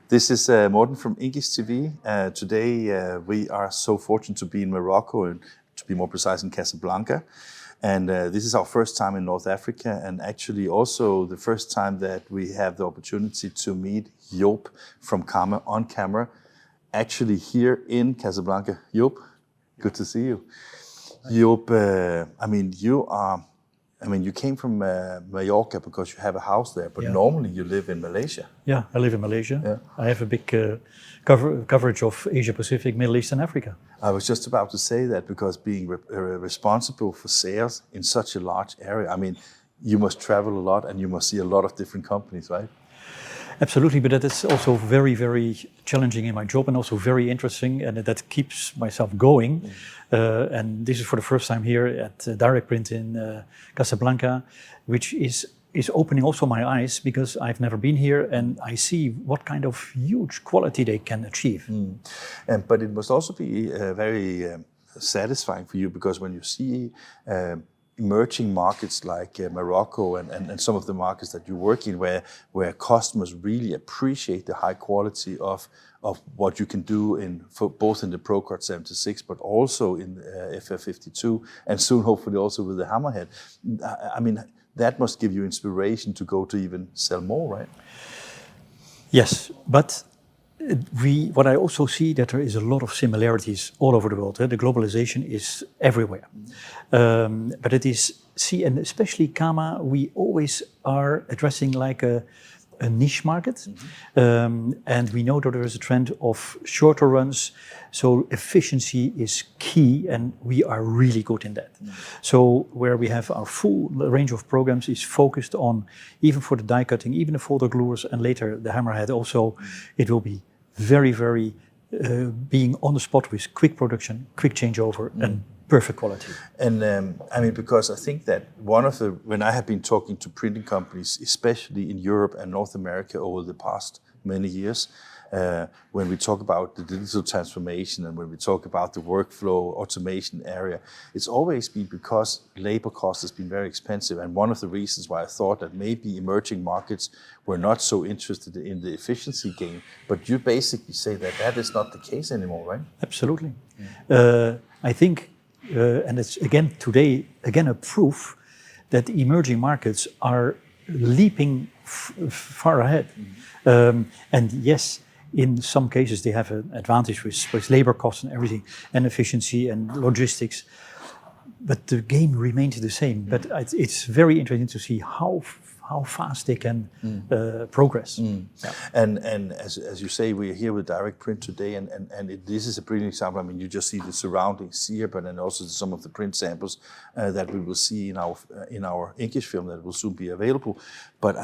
This is Morten from English TV. Today we are so fortunate to be in Morocco, and to be more precise in Casablanca. And this is our first time in North Africa, and actually also the first time that we have the opportunity to meet Joop from Karma on camera, actually here in Casablanca. Joop, good to see you. Joop, you came from Mallorca because you have a house there, but normally you live in Malaysia. Yeah, I live in Malaysia. Yeah. I have a big coverage of Asia Pacific, Middle East and Africa. I was just about to say that, because being responsible for sales in such a large area, you must travel a lot and you must see a lot of different companies, right? Absolutely, but that is also very, very challenging in my job and also very interesting, and that keeps myself going. And this is for the first time here at Direct Print in Casablanca, which is opening also my eyes, because I've never been here and I see what kind of huge quality they can achieve. But it must also be very satisfying for you, because when you see emerging markets like Morocco and some of the markets that you work in, where customers really appreciate the high quality of what you can do both in the Procard 76, but also in FF52, and soon hopefully also with the Hammerhead. That must give you inspiration to go to even sell more, right? Yes, but what I also see that there is a lot of similarities all over the world. The globalization is everywhere. But it is, and especially Kama, we always are addressing like a niche market. And we know that there is a trend of shorter runs. So efficiency is key, and we are really good in that. So where we have our full range of programs is focused on, even for the die cutting, even the folder gluers, and later the Hammerhead also, it will be very, very being on the spot with quick production, quick changeover, and perfect quality. And because I think that when I have been talking to printing companies, especially in Europe and North America over the past many years, when we talk about the digital transformation and when we talk about the workflow automation area, it's always been because labor cost has been very expensive. And one of the reasons why I thought that maybe emerging markets were not so interested in the efficiency gain, but you basically say that is not the case anymore, right? Absolutely. I think, and it's today a proof that the emerging markets are leaping far ahead. And yes, in some cases they have an advantage with labor costs and everything, and efficiency and logistics, but the game remains the same. But it's very interesting to see how fast they can progress. Yeah. And as you say, we're here with Direct Print today, and this is a brilliant example. You just see the surroundings here, but then also some of the print samples that we will see in our English film that will soon be available. But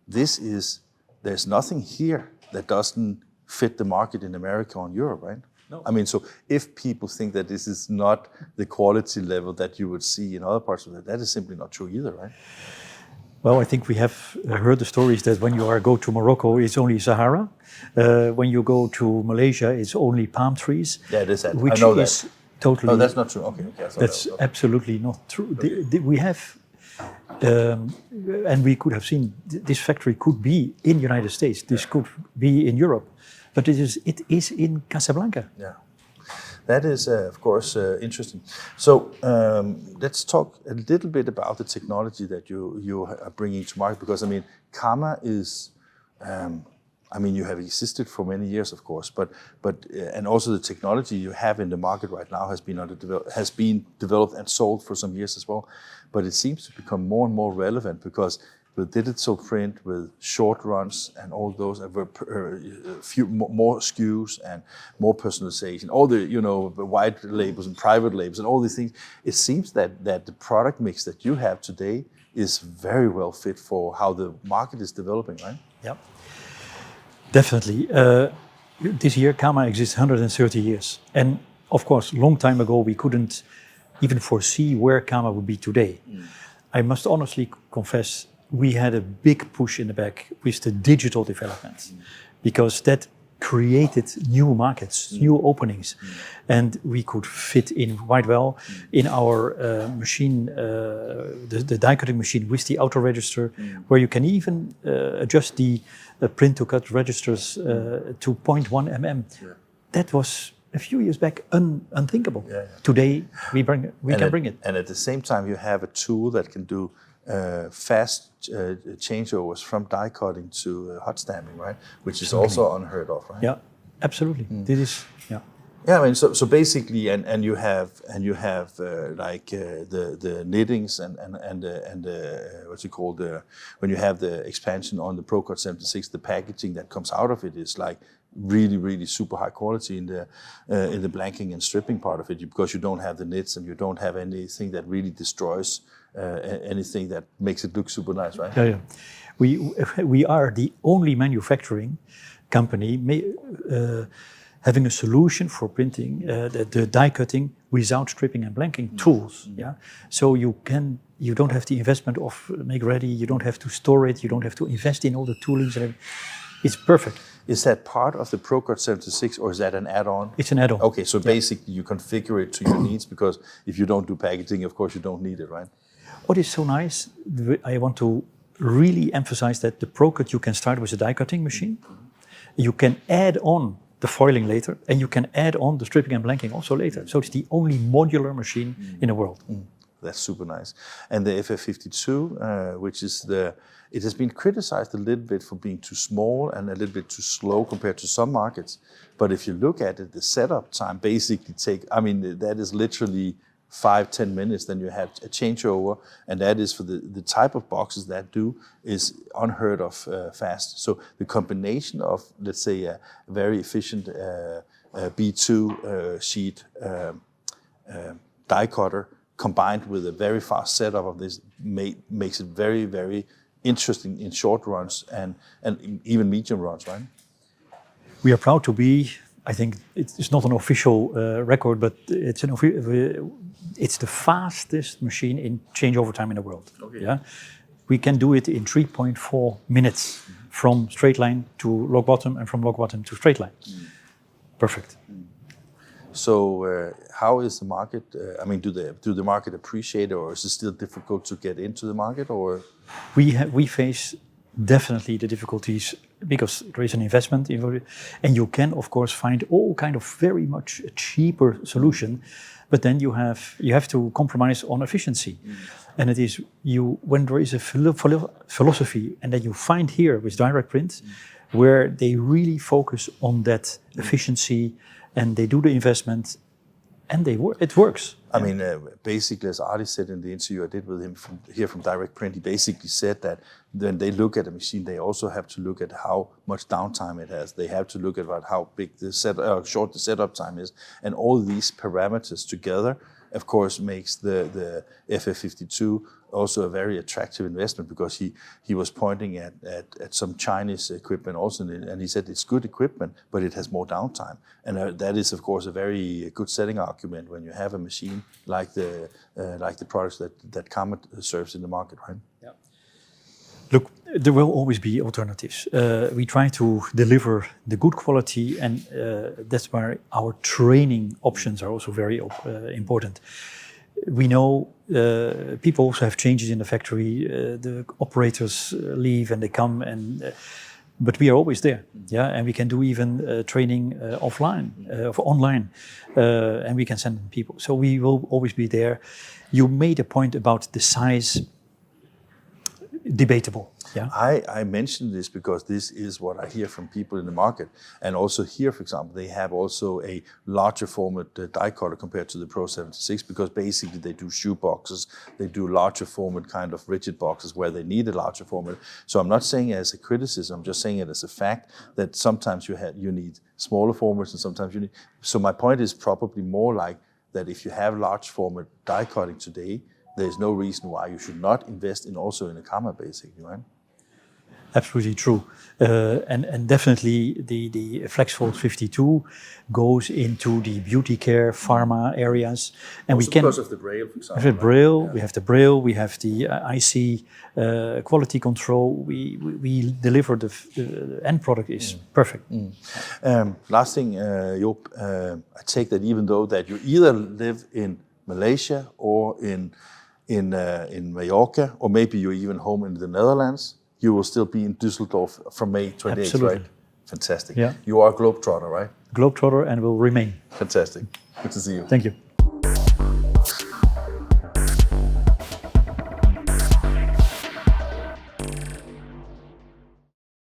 there's nothing here that doesn't fit the market in America or in Europe, right? No. So if people think that this is not the quality level that you would see in other parts of it, that is simply not true either, right? Well, I think we have heard the stories that when you go to Morocco, it's only Sahara. When you go to Malaysia, it's only palm trees. Yeah, it is. Which I know is that. Totally. Oh, that's not true. Okay. That's absolutely not true. We have, and we could have seen this factory could be in the United States. This could be in Europe, but it is in Casablanca. Yeah. That is, of course, interesting. So let's talk a little bit about the technology that you are bringing to market, because Karma is, you have existed for many years, of course, but and also the technology you have in the market right now has been developed and sold for some years as well. But it seems to become more and more relevant, because with digital print, with short runs and all those, few more SKUs and more personalization, all the white labels and private labels and all these things, it seems that the product mix that you have today is very well fit for how the market is developing, right? Yeah, definitely. This year, Kama exists 130 years. And of course, a long time ago, we couldn't even foresee where Kama would be today. I must honestly confess, we had a big push in the back with the digital development, because that created new markets, new openings, and we could fit in quite well in our machine, the die cutting machine with the auto register, where you can even adjust the print-to-cut registers to 0.1 mm. Yeah. That was a few years back unthinkable. Yeah, yeah. Today we can bring it. And at the same time, you have a tool that can do fast changeovers from die cutting to hot stamping, right? Which is also unheard of, right? Yeah, absolutely. This is Yeah, I mean, so basically, and you have the knittings and what's it called, when you have the expansion on the ProCut 76, the packaging that comes out of it is like really super high quality in the blanking and stripping part of it, because you don't have the knits and you don't have anything that really destroys anything that makes it look super nice, right? Yeah. We are the only manufacturing company having a solution for printing the die cutting without stripping and blanking tools. Yeah, so you don't have the investment of make ready. You don't have to store it. You don't have to invest in all the toolings. It's perfect. Is that part of the ProCut 76, or is that an add-on? It's an add-on. Okay, so basically you configure it to your needs, because if you don't do packaging, of course you don't need it, right? What is so nice, I want to really emphasize that the ProCut, you can start with a die cutting machine. You can add on the foiling later, and you can add on the stripping and blanking also later. So it's the only modular machine in the world. That's super nice. And the FF52, which is it has been criticized a little bit for being too small and a little bit too slow compared to some markets. But if you look at it, the setup time basically that is literally 5-10 minutes, then you have a changeover, and that is for the type of boxes that is unheard of fast. So the combination of, let's say, a very efficient B2 sheet die cutter combined with a very fast setup of this makes it very interesting in short runs and even medium runs, right? We are proud to be, I think it's not an official record, but it's the fastest machine in changeover time in the world. Okay. Yeah, we can do it in 3.4 minutes from straight line to log bottom, and from log bottom to straight line. Perfect. So how is the market? Do the market appreciate it, or is it still difficult to get into the market? Or we face definitely the difficulties because there is an investment involved, and you can of course find all kind of very much cheaper solution, but then you have to compromise on efficiency, and it is when there is a philosophy, and that you find here with direct print, where they really focus on that efficiency, and they do the investment, and it works. I mean, basically, as Artie said in the interview I did with him from Direct Print, he basically said that when they look at a machine, they also have to look at how much downtime it has. They have to look at how big short the setup time is, and all these parameters together, of course, makes the FF52 also a very attractive investment, because he was pointing at some Chinese equipment also, and he said it's good equipment, but it has more downtime, and that is of course a very good selling argument when you have a machine like the products that Comet serves in the market, right? Yeah. Look, there will always be alternatives. We try to deliver the good quality, and that's where our training options are also very important. We know people also have changes in the factory. The operators leave and they come, but we are always there, yeah. And we can do even training offline, online, and we can send people. So we will always be there. You made a point about the size. Debatable. Yeah. I mentioned this because this is what I hear from people in the market, and also here, for example, they have also a larger format die cutter compared to the Pro 76, because basically they do shoe boxes, they do larger format kind of rigid boxes where they need a larger format. So I'm not saying it as a criticism, I'm just saying it as a fact that sometimes you need smaller formats and sometimes you need. So my point is probably more like that if you have large format die cutting today, there's no reason why you should not invest in a camera, basically, right? Absolutely true. And definitely the FlexFold 52 goes into the beauty care, pharma areas. And also because of the braille, for example. We have the braille, we have the IC quality control. We deliver the end product is perfect. Last thing, Joop, I take that even though that you either live in Malaysia or in Mallorca, or maybe you're even home in the Netherlands, you will still be in Düsseldorf from May 28th, Absolutely. right? Fantastic. Yeah. You are a globetrotter, right? Globetrotter and will remain. Fantastic. Good to see you. Thank you.